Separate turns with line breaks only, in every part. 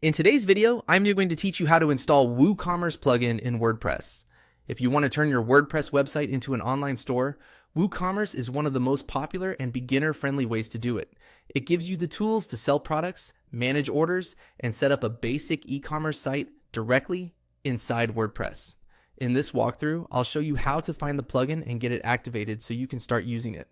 In today's video, I'm going to teach you how to install WooCommerce plugin in WordPress. If you want to turn your WordPress website into an online store, WooCommerce is one of the most popular and beginner-friendly ways to do it. It gives you the tools to sell products, manage orders, and set up a basic e-commerce site directly inside WordPress. In this walkthrough, I'll show you how to find the plugin and get it activated so you can start using it.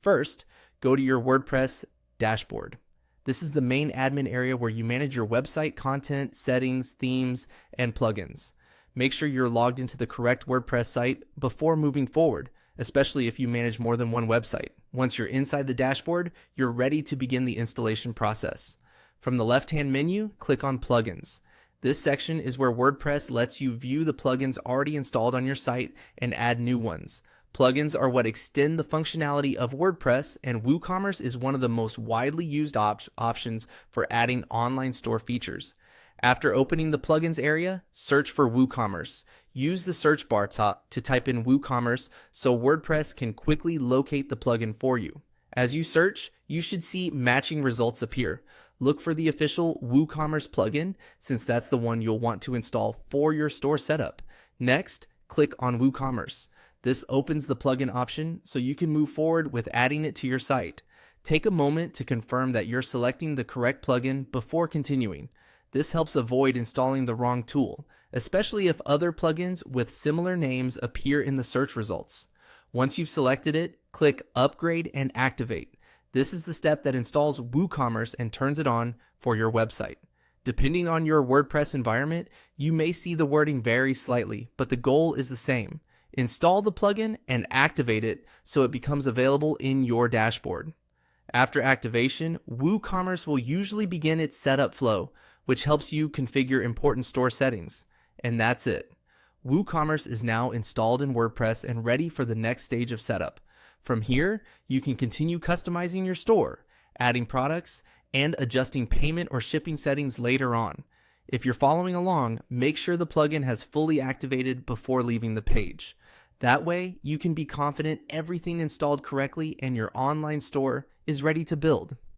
First, go to your WordPress dashboard. This is the main admin area where you manage your website content, settings, themes, and plugins. Make sure you're logged into the correct WordPress site before moving forward, especially if you manage more than one website. Once you're inside the dashboard, you're ready to begin the installation process. From the left-hand menu, click on Plugins. This section is where WordPress lets you view the plugins already installed on your site and add new ones. Plugins are what extend the functionality of WordPress, and WooCommerce is one of the most widely used options for adding online store features. After opening the plugins area, search for WooCommerce. Use the search bar to type in WooCommerce so WordPress can quickly locate the plugin for you. As you search, you should see matching results appear. Look for the official WooCommerce plugin, since that's the one you'll want to install for your store setup. Next, click on WooCommerce. This opens the plugin option so you can move forward with adding it to your site. Take a moment to confirm that you're selecting the correct plugin before continuing. This helps avoid installing the wrong tool, especially if other plugins with similar names appear in the search results. Once you've selected it, click Upgrade and Activate. This is the step that installs WooCommerce and turns it on for your website. Depending on your WordPress environment, you may see the wording vary slightly, but the goal is the same. Install the plugin and activate it so it becomes available in your dashboard. After activation, WooCommerce will usually begin its setup flow, which helps you configure important store settings. And that's it. WooCommerce is now installed in WordPress and ready for the next stage of setup. From here, you can continue customizing your store, adding products, and adjusting payment or shipping settings later on. If you're following along, make sure the plugin has fully activated before leaving the page. That way, you can be confident everything installed correctly and your online store is ready to build.